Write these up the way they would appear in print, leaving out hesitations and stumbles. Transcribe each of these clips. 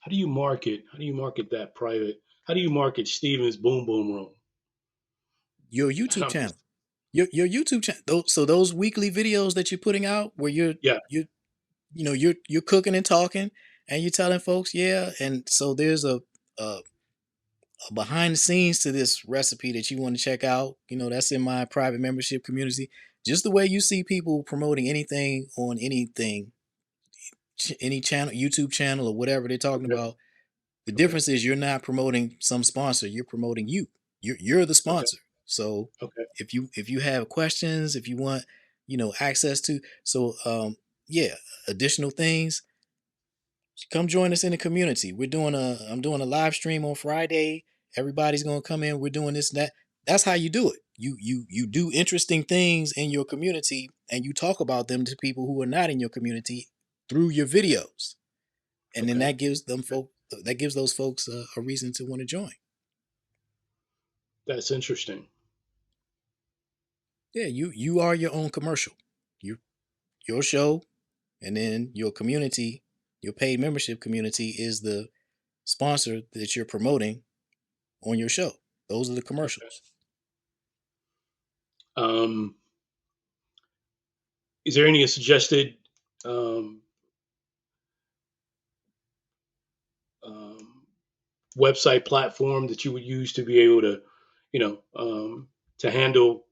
How do you market that private? How do you market Steven's Boom Boom Room? Your YouTube I'm channel. just, Your YouTube channel. So those weekly videos that you're putting out where yeah, you you're cooking and talking and you're telling folks, yeah, and so there's a, a behind the scenes to this recipe that you want to check out. That's in my private membership community. Just the way you see people promoting anything on anything, any channel, YouTube channel or whatever they're talking okay, about. The okay, difference is you're not promoting some sponsor, you're promoting you. You're the okay, sponsor. So okay, if you have questions, if you want, access to, so yeah, additional things, come join us in the community. I'm doing a live stream on Friday. Everybody's gonna come in. We're doing this and that. That's how you do it. You do interesting things in your community and you talk about them to people who are not in your community through your videos. And then okay. that gives those folks a reason to want to join. That's interesting. Yeah, you are your own commercial. You your show, and then your community, your paid membership community is the sponsor that you're promoting on your show. Those are the Okay. commercials. Um, is there any suggested um, um, website platform that you would use to be able to, you know, to handle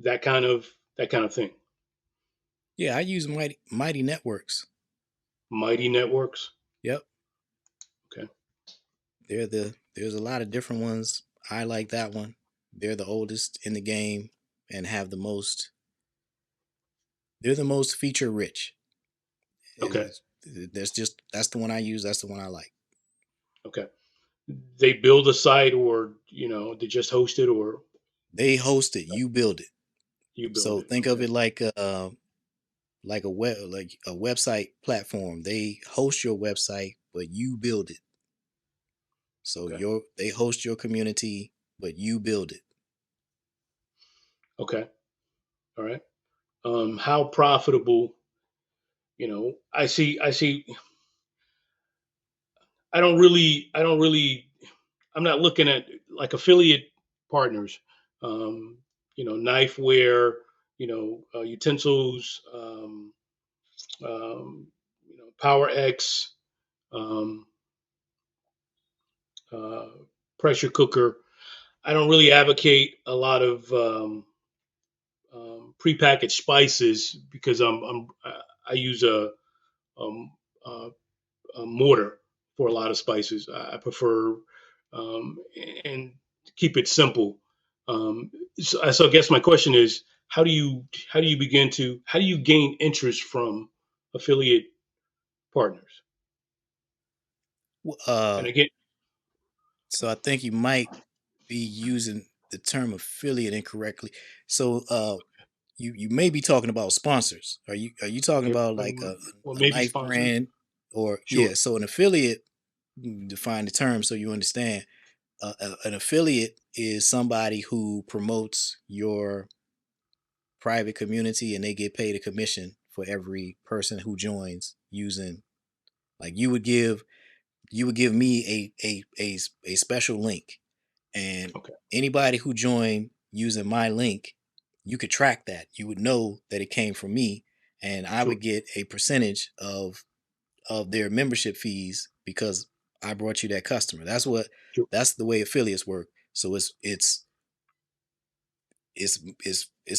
that kind of thing? Yeah, I use Mighty Networks. Mighty Networks. Yep, Okay. there's a lot of different ones. I like that one. They're the oldest in the game and have the most. They're the most feature rich. Okay. It's, that's the one I use. That's the one I like. Okay. They build a site, or they just host it, or They host it. You build it. you build So it. think of Okay. it like a website platform. They host your website, but you build it. So Okay. they host your community, but you build it. Okay. All right. How profitable? I see. I don't really, I'm not looking at like affiliate partners, um, knifeware, utensils, Power X, um, uh, pressure cooker. I don't really advocate a lot of prepackaged spices because I use um, uh, a mortar for a lot of spices. I prefer um, and keep it simple. So I guess my question is, how do you gain interest from affiliate partners? And again, So I think you might be using the term affiliate incorrectly. So you may be talking about sponsors. Are you talking okay, about like well, a maybe knife sponsors. brand or yeah? Sure. So an affiliate, define the term so you understand. An affiliate is somebody who promotes your private community and they get paid a commission for every person who joins using, like, you would give me a special link, and Okay. anybody who joined using my link, you could track that. You would know that it came from me, and I Sure. would get a percentage of their membership fees because I brought you that customer. Sure. That's the way affiliates work. So it's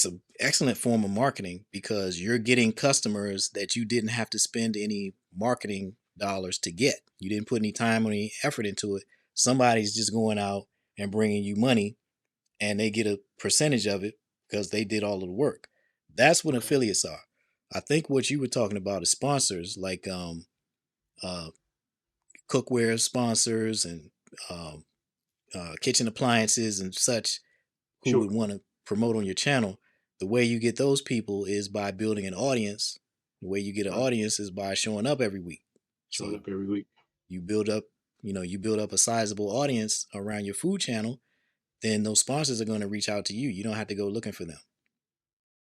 an excellent form of marketing because you're getting customers that you didn't have to spend any marketing dollars to get. You didn't put any time or any effort into it. Somebody's just going out and bringing you money, and they get a percentage of it because they did all of the work. That's what Okay. affiliates are. I think what you were talking about is sponsors, like uh, cookware sponsors and um, kitchen appliances and such, who Sure. would want to promote on your channel. The way you get those people is by building an audience. The way you get an Right. audience is by showing up every week. Showing So up every week. you build up, you build up a sizable audience around your food channel, then those sponsors are going to reach out to you. You don't have to go looking for them.